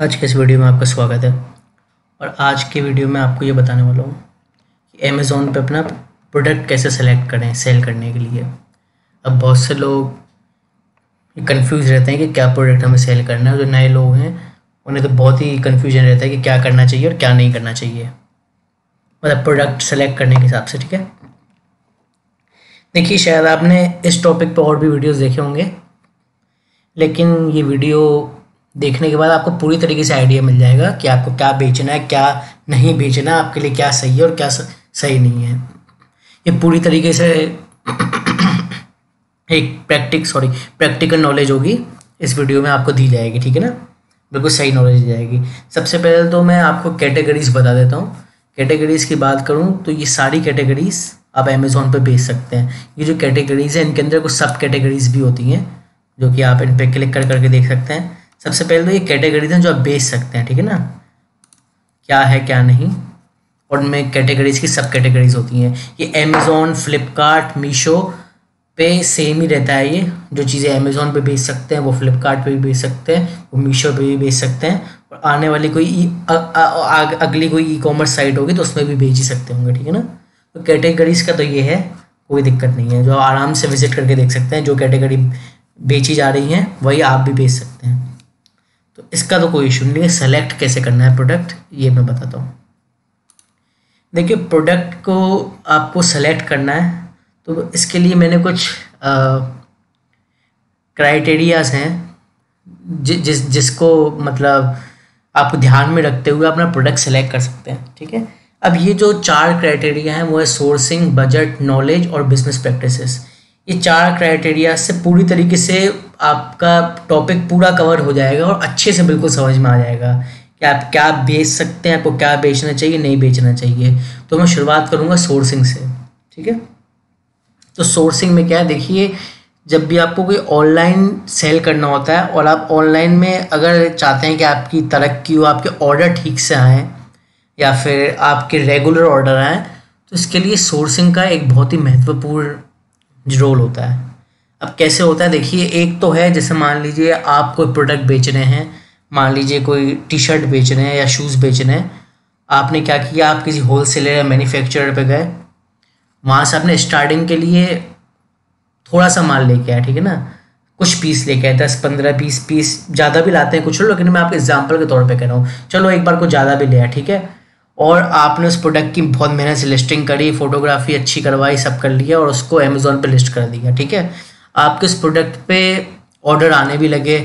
आज के इस वीडियो में आपका स्वागत है। और आज के वीडियो में आपको ये बताने वाला हूँ कि अमेज़ॉन पे अपना प्रोडक्ट कैसे सेलेक्ट करें सेल करने के लिए। अब बहुत से लोग कंफ्यूज रहते हैं कि क्या प्रोडक्ट हमें सेल करना है। जो नए लोग हैं उन्हें तो बहुत ही कन्फ्यूजन रहता है कि क्या करना चाहिए और क्या नहीं करना चाहिए, मतलब प्रोडक्ट सेलेक्ट करने के हिसाब से। ठीक है, देखिए शायद आपने इस टॉपिक पर और भी वीडियोस देखे होंगे, लेकिन ये वीडियो देखने के बाद आपको पूरी तरीके से आइडिया मिल जाएगा कि आपको क्या बेचना है, क्या नहीं बेचना है, आपके लिए क्या सही है और क्या सही नहीं है। ये पूरी तरीके से एक प्रैक्टिकल नॉलेज होगी, इस वीडियो में आपको दी जाएगी। ठीक है ना, बिल्कुल सही नॉलेज दी जाएगी। सबसे पहले तो मैं आपको कैटेगरीज बता देता हूँ। कैटेगरीज की बात करूँ तो ये सारी कैटेगरीज आप अमेज़ॉन पे बेच सकते हैं। ये जो कैटेगरीज है इनके अंदर कुछ सब कैटेगरीज भी होती हैं जो कि आप इन पर क्लिक कर करके देख सकते हैं। सबसे पहले तो ये कैटेगरीज हैं जो आप बेच सकते हैं। ठीक है ना, क्या है क्या नहीं, और उनमें कैटेगरीज की सब कैटेगरीज होती हैं। ये अमेज़ॉन, फ्लिपकार्ट, मीशो पे सेम ही रहता है। ये जो चीज़ें अमेज़ॉन पे बेच सकते हैं वो फ्लिपकार्ट पे भी बेच सकते हैं, वो मीशो पे भी बेच सकते हैं, और आने वाली कोई अगली कोई ई कॉमर्स साइट होगी तो उसमें भी बेच ही सकते होंगे। ठीक है ना, तो कैटेगरीज का तो ये है, कोई दिक्कत नहीं है। जो आराम से विजिट करके देख सकते हैं, जो कैटेगरी बेची जा रही हैं वही आप भी बेच सकते हैं। तो इसका तो कोई इशू नहीं है। सेलेक्ट कैसे करना है प्रोडक्ट ये मैं बताता हूँ। देखिए, प्रोडक्ट को आपको सेलेक्ट करना है तो इसके लिए मैंने कुछ क्राइटेरियाज हैं जिसको मतलब आप ध्यान में रखते हुए अपना प्रोडक्ट सेलेक्ट कर सकते हैं। ठीक है, अब ये जो 4 क्राइटेरिया हैं वो है सोर्सिंग, बजट, नॉलेज और बिजनेस प्रैक्टिसेस। ये 4 क्राइटेरिया से पूरी तरीके से आपका टॉपिक पूरा कवर हो जाएगा और अच्छे से बिल्कुल समझ में आ जाएगा कि आप क्या बेच सकते हैं, आपको क्या बेचना चाहिए, नहीं बेचना चाहिए। तो मैं शुरुआत करूँगा सोर्सिंग से। ठीक है, तो सोर्सिंग में क्या है, देखिए जब भी आपको कोई ऑनलाइन सेल करना होता है और आप ऑनलाइन में अगर चाहते हैं कि आपकी तरक्की हो, आपके ऑर्डर ठीक से आएँ या फिर आपके रेगुलर ऑर्डर आएँ, तो इसके लिए सोर्सिंग का एक बहुत ही महत्वपूर्ण रोल होता है। अब कैसे होता है, देखिए एक तो है जैसे मान लीजिए आप कोई प्रोडक्ट बेच रहे हैं, मान लीजिए कोई टी शर्ट बेच रहे हैं या शूज़ बेच रहे हैं। आपने क्या किया, आप किसी होलसेलर या मैन्युफैक्चरर पे गए, वहाँ से आपने स्टार्टिंग के लिए थोड़ा सा माल लेके आया। ठीक है ना, कुछ पीस लेके आए, 10-15 पीस ज़्यादा भी लाते हैं कुछ लोग, लेकिन मैं आपके एग्जाम्पल के तौर पे कह रहा हूँ। चलो एक बार को ज़्यादा भी लिया, ठीक है, और आपने उस प्रोडक्ट की बहुत मेहनत से लिस्टिंग करी, फोटोग्राफी अच्छी करवाई, सब कर लिया और उसको अमेज़ॉन पे लिस्ट कर दिया। ठीक है, आपके उस प्रोडक्ट पे ऑर्डर आने भी लगे।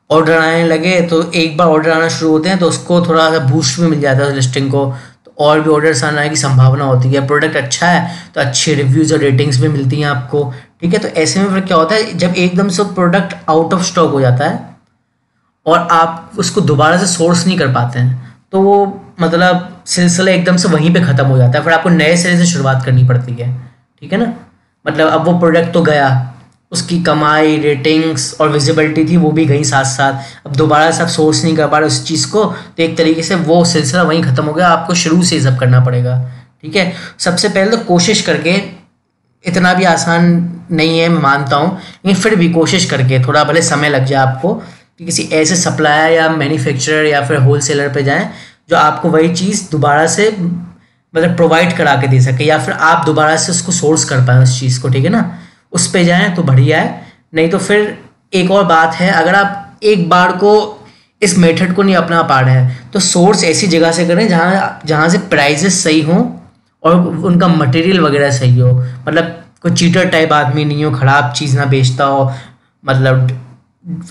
ऑर्डर आने लगे तो एक बार ऑर्डर आना शुरू होते हैं तो उसको थोड़ा सा बूस्ट भी मिल जाता है लिस्टिंग को, तो और भी ऑर्डर्स आने की संभावना होती है। प्रोडक्ट अच्छा है तो अच्छे रिव्यूज़ और रेटिंग्स भी मिलती हैं आपको। ठीक है, तो ऐसे में फिर क्या होता है, जब एकदम से प्रोडक्ट आउट ऑफ स्टॉक हो जाता है और आप उसको दोबारा से सोर्स नहीं कर पाते हैं तो वो मतलब सिलसिला एकदम से वहीं पे ख़त्म हो जाता है, फिर आपको नए सिरे से शुरुआत करनी पड़ती है। ठीक है ना, मतलब अब वो प्रोडक्ट तो गया, उसकी कमाई, रेटिंग्स और विजिबिलिटी थी वो भी गई साथ साथ। अब दोबारा से आप सोर्स नहीं कर पा रहे उस चीज़ को, तो एक तरीके से वो सिलसिला वहीं ख़त्म हो गया, आपको शुरू से सब करना पड़ेगा। ठीक है, सबसे पहले तो कोशिश करके, इतना भी आसान नहीं है मैं मानता हूँ, लेकिन फिर भी कोशिश करके थोड़ा भले समय लग जाए आपको कि किसी ऐसे सप्लायर या मैन्युफैक्चरर या फिर होलसेलर पे जाएं जो आपको वही चीज़ दोबारा से मतलब प्रोवाइड करा के दे सके, या फिर आप दोबारा से उसको सोर्स कर पाएँ उस चीज़ को। ठीक है ना, उस पे जाएं तो बढ़िया है। नहीं तो फिर एक और बात है, अगर आप एक बार को इस मेथड को नहीं अपना पा रहे हैं तो सोर्स ऐसी जगह से करें जहाँ से प्राइजेस सही हों और उनका मटेरियल वगैरह सही हो, मतलब कोई चीटर टाइप आदमी नहीं हो, ख़राब चीज़ ना बेचता हो, मतलब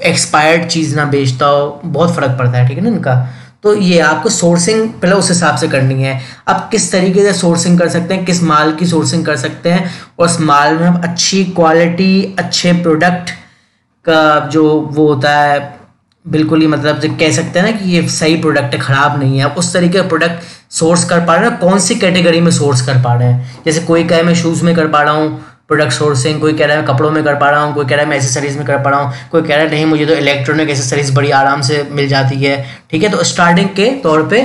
एक्सपायर्ड चीज़ ना बेचता हो, बहुत फ़र्क पड़ता है। ठीक है ना इनका, तो ये आपको सोर्सिंग पहले उस हिसाब से करनी है। अब किस तरीके से सोर्सिंग कर सकते हैं, किस माल की सोर्सिंग कर सकते हैं, और उस माल में हम अच्छी क्वालिटी, अच्छे प्रोडक्ट का जो वो होता है, बिल्कुल ही मतलब जो कह सकते हैं ना कि ये सही प्रोडक्ट है, ख़राब नहीं है, उस तरीके का प्रोडक्ट सोर्स कर पा रहे हैं। कौन सी कैटेगरी में सोर्स कर पा रहे हैं, जैसे कोई कहे मैं शूज़ में कर पा रहा हूँ प्रोडक्ट सोर्सिंग, कोई कह रहा है कपड़ों में कर पा रहा हूँ, कोई कह रहा है मैं एसेसरीज में कर पा रहा हूँ, कोई कह रहा है नहीं मुझे तो इलेक्ट्रॉनिक एसेसरीज बड़ी आराम से मिल जाती है। ठीक है, तो स्टार्टिंग के तौर पे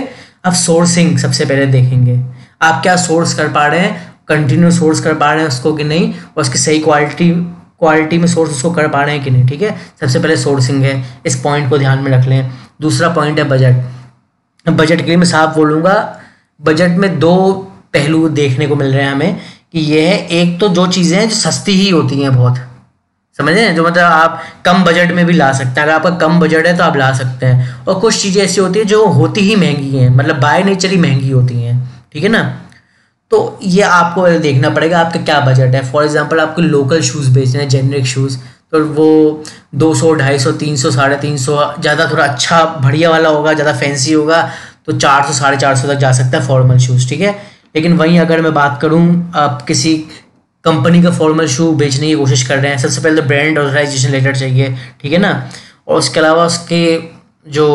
अब सोर्सिंग सबसे पहले देखेंगे, आप क्या सोर्स कर पा रहे हैं, कंटिन्यू सोर्स कर पा रहे हैं उसको कि नहीं, और उसकी सही क्वालिटी में सोर्स उसको कर पा रहे हैं कि नहीं। ठीक है, सबसे पहले सोर्सिंग है, इस पॉइंट को ध्यान में रख लें। दूसरा पॉइंट है बजट। बजट के लिए मैं साफ बोलूँगा, बजट में दो पहलू देखने को मिल रहे हैं हमें कि ये है, एक तो जो चीज़ें हैं जो सस्ती ही होती हैं बहुत, समझ रहे हैं, जो मतलब आप कम बजट में भी ला सकते हैं, अगर आपका कम बजट है तो आप ला सकते हैं। और कुछ चीज़ें ऐसी होती है जो होती ही महंगी हैं, मतलब बाय नेचर ही महंगी होती हैं, ठीक है ना। तो ये आपको देखना पड़ेगा आपका क्या बजट है। फॉर एग्जांपल आपको लोकल शूज़ बेचने हैं, जेनरिक शूज़, तो वो 200, 250, 300, 350, ज़्यादा थोड़ा अच्छा बढ़िया वाला होगा, ज़्यादा फैंसी होगा तो 400, 450 तक जा सकता है फॉर्मल शूज़, ठीक है। लेकिन वहीं अगर मैं बात करूँ, आप किसी कंपनी का फॉर्मल शू बेचने की कोशिश कर रहे हैं, सबसे पहले तो ब्रांड ऑथराइजेशन लेटर चाहिए, ठीक है ना। और उसके अलावा उसके जो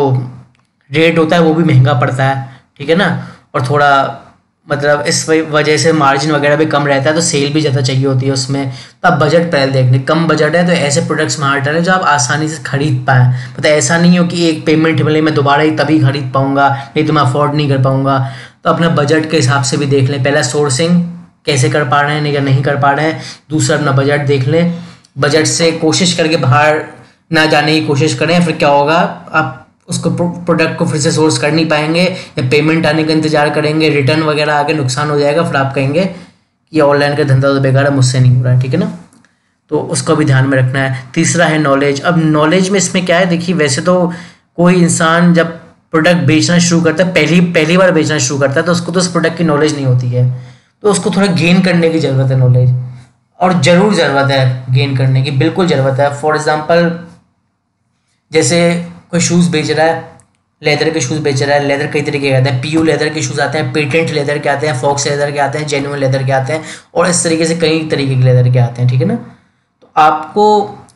रेट होता है वो भी महंगा पड़ता है, ठीक है ना। और थोड़ा मतलब इस वजह से मार्जिन वगैरह भी कम रहता है, तो सेल भी ज़्यादा चाहिए होती है उसमें। तो आप बजट पहले देखने, कम बजट है तो ऐसे प्रोडक्ट्स में हार्ट है जो आप आसानी से खरीद पाएँ। मतलब ऐसा नहीं हो कि एक पेमेंट मिले मैं दोबारा ही तभी खरीद पाऊँगा, नहीं तो मैं अफोर्ड नहीं कर पाऊँगा। तो अपना बजट के हिसाब से भी देख लें, पहला सोर्सिंग कैसे कर पा रहे हैं या नहीं कर पा रहे हैं, दूसरा अपना बजट देख लें। बजट से कोशिश करके बाहर ना जाने की कोशिश करें, फिर क्या होगा, आप उसको प्रोडक्ट को फिर से सोर्स कर नहीं पाएंगे, या पेमेंट आने का इंतजार करेंगे, रिटर्न वगैरह आके नुकसान हो जाएगा, फिर आप कहेंगे कि ऑनलाइन का धंधा तो बेकार है, मुझसे नहीं हो रहा है, ठीक है ना। तो उसको भी ध्यान में रखना है। तीसरा है नॉलेज। अब नॉलेज में इसमें क्या है, देखिए वैसे तो कोई इंसान जब प्रोडक्ट बेचना शुरू करता है, पहली बार बेचना शुरू करता है, तो उसको तो उस प्रोडक्ट की नॉलेज नहीं होती है, तो उसको थोड़ा गेन करने की ज़रूरत है नॉलेज, और ज़रूर ज़रूरत है गेन करने की, बिल्कुल ज़रूरत है। फॉर एग्जांपल जैसे कोई शूज़ बेच रहा है, लेदर के शूज़ बेच रहा है, लेदर कई तरीके के आते हैं, पीयू लेदर के शूज़ आते हैं, पेटेंट लेदर के आते हैं, फॉक्स लेदर के आते हैं, जेन्युइन लेदर के आते हैं, और इस तरीके से कई तरीके के लेदर के आते हैं, ठीक है ना। तो आपको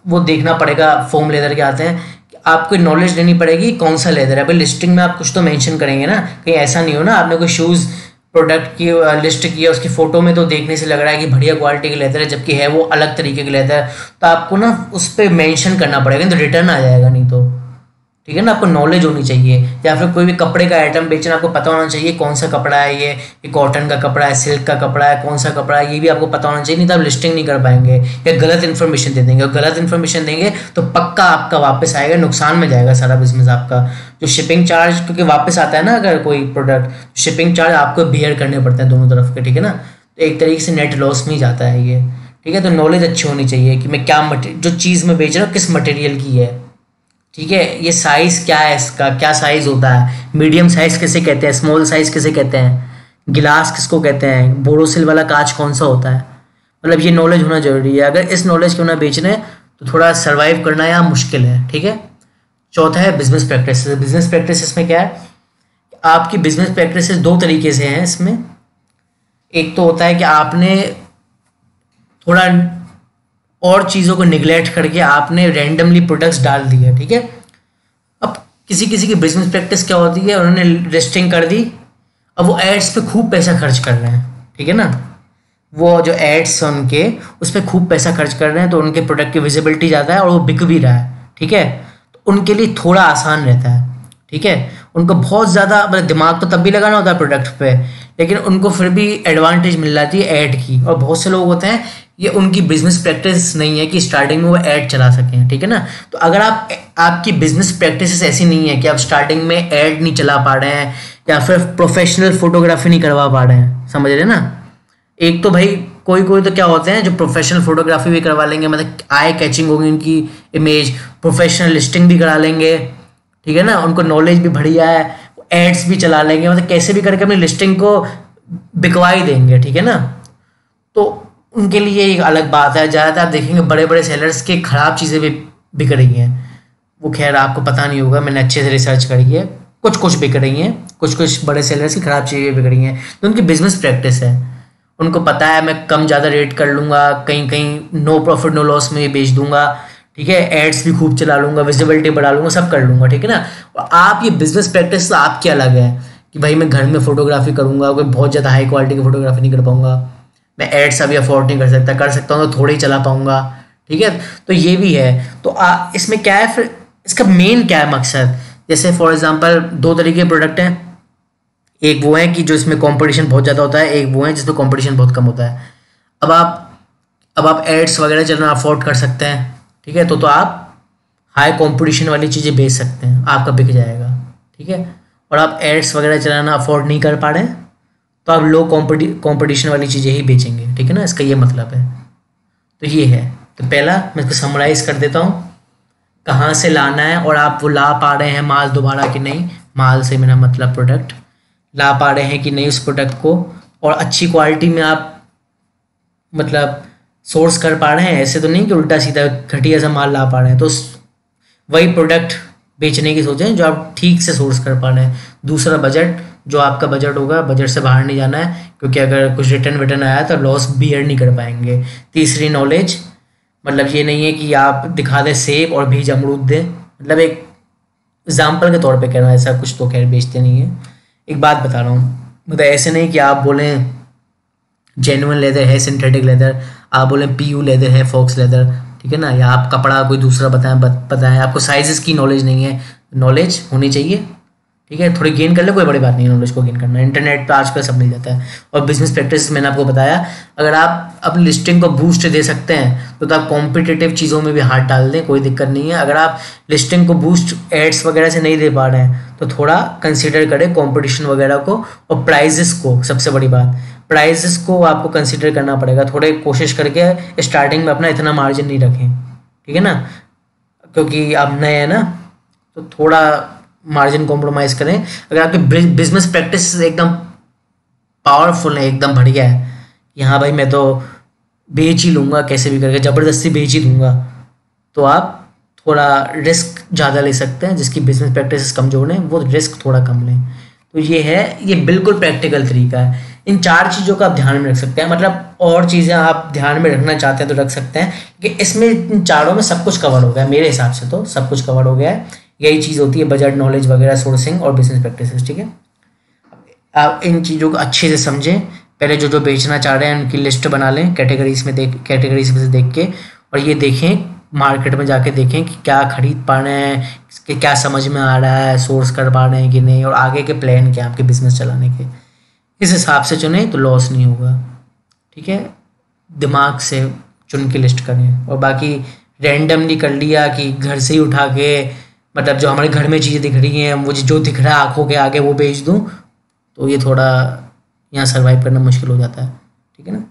वो देखना पड़ेगा, फोम लेदर के आते हैं, आपको नॉलेज लेनी पड़ेगी कौन सा लेदर है। भाई लिस्टिंग में आप कुछ तो मेंशन करेंगे ना, कहीं ऐसा नहीं हो ना आपने कोई शूज़ प्रोडक्ट की लिस्ट की है, उसकी फ़ोटो में तो देखने से लग रहा है कि बढ़िया क्वालिटी की लेदर है, जबकि है वो अलग तरीके की लेदर है। तो आपको ना उस पर मेंशन करना पड़ेगा, तो रिटर्न आ जाएगा नहीं तो, ठीक है ना। आपको नॉलेज होनी चाहिए। या फिर कोई भी कपड़े का आइटम बेचना, आपको पता होना चाहिए कौन सा कपड़ा है, ये कॉटन का कपड़ा है, सिल्क का कपड़ा है, कौन सा कपड़ा है, ये भी आपको पता होना चाहिए, नहीं तो आप लिस्टिंग नहीं कर पाएंगे, या गलत इन्फॉर्मेशन दे देंगे। और गलत इन्फॉर्मेशन देंगे तो पक्का आपका वापस आएगा, नुकसान में जाएगा सारा बिजनेस आपका। जो शिपिंग चार्ज, क्योंकि वापस आता है ना अगर कोई प्रोडक्ट, शिपिंग चार्ज आपको बियर करने पड़ते हैं दोनों तरफ के, ठीक है ना। तो एक तरीके से नेट लॉस में ही जाता है ये, ठीक है। तो नॉलेज अच्छी होनी चाहिए कि मैं क्या जो चीज़ मैं बेच रहा हूँ किस मटेरियल की है, ठीक है। ये साइज़ क्या है, इसका क्या साइज़ होता है, मीडियम साइज़ किसे कहते हैं, स्मॉल साइज़ किसे कहते हैं, गिलास किसको कहते हैं, बोरोसिल वाला कांच कौन सा होता है, मतलब ये नॉलेज होना जरूरी है। अगर इस नॉलेज को ना बेच रहे हैं तो थोड़ा सर्वाइव करना यहाँ मुश्किल है, ठीक है। चौथा है बिजनेस प्रैक्टिस। बिजनेस प्रैक्टिस में क्या है, आपकी बिजनेस प्रैक्टिस दो तरीके से हैं इसमें। एक तो होता है कि आपने थोड़ा और चीज़ों को निगलेक्ट करके आपने रैंडमली प्रोडक्ट्स डाल दिए, ठीक है। अब किसी किसी की बिजनेस प्रैक्टिस क्या होती है, उन्होंने लिस्टिंग कर दी, अब वो एड्स पे खूब पैसा खर्च कर रहे हैं, ठीक है ना। वो जो एड्स हैं उनके, उस पर खूब पैसा खर्च कर रहे हैं, तो उनके प्रोडक्ट की विजिबिलिटी ज़्यादा है और वो बिक भी रहा है, ठीक है। तो उनके लिए थोड़ा आसान रहता है, ठीक है। उनको बहुत ज़्यादा मतलब दिमाग तो तब भी लगाना होता है प्रोडक्ट पे, लेकिन उनको फिर भी एडवांटेज मिल जाती है ऐड की। और बहुत से लोग होते हैं, ये उनकी बिजनेस प्रैक्टिस नहीं है कि स्टार्टिंग में वो ऐड चला सकें, ठीक है ना। तो अगर आपकी बिजनेस प्रैक्टिस ऐसी नहीं है कि आप स्टार्टिंग में ऐड नहीं चला पा रहे हैं, या फिर प्रोफेशनल फोटोग्राफी नहीं करवा पा रहे हैं, समझ रहे हैं ना। एक तो भाई कोई कोई तो क्या होते हैं जो प्रोफेशनल फोटोग्राफी भी करवा लेंगे, मतलब आई कैचिंग होगी उनकी इमेज, प्रोफेशनल लिस्टिंग भी करा लेंगे, ठीक है ना। उनको नॉलेज भी बढ़िया है, एड्स भी चला लेंगे, मतलब कैसे भी करके अपनी लिस्टिंग को बिकवा ही देंगे, ठीक है ना। तो उनके लिए एक अलग बात है। ज़्यादातर आप देखेंगे बड़े बड़े सेलर्स के ख़राब चीज़ें भी बिक रही हैं, वो खैर आपको पता नहीं होगा, मैंने अच्छे से रिसर्च करी है, कुछ बिक रही हैं, कुछ बड़े सेलर्स की ख़राब चीज़ें बिक रही हैं। तो उनकी बिजनेस प्रैक्टिस है, उनको पता है मैं कम ज़्यादा रेट कर लूँगा, कहीं कहीं नो प्रॉफिट नो लॉस में बेच दूंगा, ठीक है। एड्स भी खूब चला लूँगा, विजिबिलिटी बढ़ा लूँगा, सब कर लूँगा, ठीक है ना। और आप ये बिजनेस प्रैक्टिस आपकी अलग है कि भाई मैं घर में फोटोग्राफी करूँगा, कोई बहुत ज़्यादा हाई क्वालिटी की फोटोग्राफी नहीं कर पाऊँगा, मैं एड्स अभी अफोर्ड नहीं कर सकता हूँ तो थोड़े ही चला पाऊँगा, ठीक है। तो ये भी है। तो इसमें क्या है फिर, इसका मेन क्या है मकसद। जैसे फॉर एग्जांपल दो तरीके के प्रोडक्ट हैं, एक वो है कि जो इसमें कंपटीशन बहुत ज़्यादा होता है, एक वो है जिसमें कंपटीशन बहुत कम होता है। अब आप एड्स वगैरह चलना अफोर्ड कर सकते हैं, ठीक है। तो आप हाई कंपटीशन वाली चीज़ें बेच सकते हैं, आपका बिक जाएगा, ठीक है। और आप एड्स वगैरह चलाना अफोर्ड नहीं कर पा रहे हैं तो आप लो कंपटीशन वाली चीज़ें ही बेचेंगे, ठीक है ना, इसका ये मतलब है। तो ये है, तो पहला मैं इसको समराइज़ कर देता हूँ, कहाँ से लाना है और आप वो ला पा रहे हैं माल दोबारा कि नहीं, माल से मेरा मतलब प्रोडक्ट ला पा रहे हैं कि नहीं उस प्रोडक्ट को, और अच्छी क्वालिटी में आप मतलब सोर्स कर पा रहे हैं, ऐसे तो नहीं कि उल्टा सीधा घटिया सा माल ला पा रहे हैं, तो वही प्रोडक्ट बेचने की सोचें जो आप ठीक से सोर्स कर पा रहे हैं। दूसरा बजट, जो आपका बजट होगा, बजट से बाहर नहीं जाना है, क्योंकि अगर कुछ रिटर्न विटर्न आया तो लॉस बियर नहीं कर पाएंगे। तीसरी नॉलेज, मतलब ये नहीं है कि आप दिखा दें सेब और बीज अमरूद दें, मतलब एक एग्जाम्पल के तौर पे कह रहा हूँ, ऐसा कुछ तो खैर बेचते नहीं है। एक बात बता रहा हूँ, मतलब ऐसे नहीं कि आप बोलें जेन्युइन लेदर है, सिंथेटिक लेदर, आप बोलें पीयू लेदर है, फॉक्स लेदर, ठीक है ना, या आप कपड़ा कोई दूसरा बताएं, आपको साइजेस की नॉलेज नहीं है, नॉलेज होनी चाहिए, ठीक है। थोड़ी गेन कर ले, कोई बड़ी बात नहीं है नॉलेज को गेन करना, इंटरनेट पे आजकल सब मिल जाता है। और बिजनेस प्रैक्टिस मैंने आपको बताया, अगर आप अपनी लिस्टिंग को बूस्ट दे सकते हैं तो आप कॉम्पिटिटिव चीज़ों में भी हाथ डाल दें, कोई दिक्कत नहीं है। अगर आप लिस्टिंग को बूस्ट एड्स वगैरह से नहीं दे पा रहे हैं तो थोड़ा कंसिडर करें कॉम्पिटिशन वगैरह को, और प्राइजेस को, सबसे बड़ी बात प्राइजेस को आपको कंसिडर करना पड़ेगा। थोड़े कोशिश करके स्टार्टिंग में अपना इतना मार्जिन नहीं रखें, ठीक है ना, क्योंकि आप नए हैं ना, तो थोड़ा मार्जिन कॉम्प्रोमाइज करें। अगर आपकी बिजनेस प्रैक्टिस एकदम पावरफुल है, एकदम बढ़िया है, यहाँ भाई मैं तो बेच ही लूँगा कैसे भी करके, ज़बरदस्ती बेच ही दूंगा, तो आप थोड़ा रिस्क ज़्यादा ले सकते हैं। जिसकी बिजनेस प्रैक्टिस कमज़ोर है वो रिस्क थोड़ा कम लें। तो ये है, ये बिल्कुल प्रैक्टिकल तरीका है। इन 4 चीज़ों का आप ध्यान में रख सकते हैं, मतलब और चीज़ें आप ध्यान में रखना चाहते हैं तो रख सकते हैं, कि इसमें इन चारों में सब कुछ कवर हो गया मेरे हिसाब से, तो सब कुछ कवर हो गया है। यही चीज़ होती है बजट, नॉलेज वगैरह, सोर्सिंग और बिजनेस प्रैक्टिसेस, ठीक है। आप इन चीज़ों को अच्छे से समझें, पहले जो जो बेचना चाह रहे हैं उनकी लिस्ट बना लें, कैटेगरीज में से देख के, और ये देखें मार्केट में जाके देखें कि क्या खरीद पा रहे हैं, कि क्या समझ में आ रहा है, सोर्स कर पा रहे हैं कि नहीं, और आगे के प्लान क्या आपके बिजनेस चलाने के, इस हिसाब से चुनें तो लॉस नहीं होगा, ठीक है। दिमाग से चुन के लिस्ट करें, और बाकी रैंडमली कर लिया कि घर से ही उठा के, मतलब जो हमारे घर में चीज़ें दिख रही हैं, मुझे जो दिख रहा है आंखों के आगे वो बेच दूं, तो ये थोड़ा यहाँ सर्वाइव करना मुश्किल हो जाता है, ठीक है ना।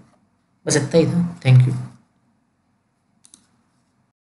बस इतना ही था, थैंक यू।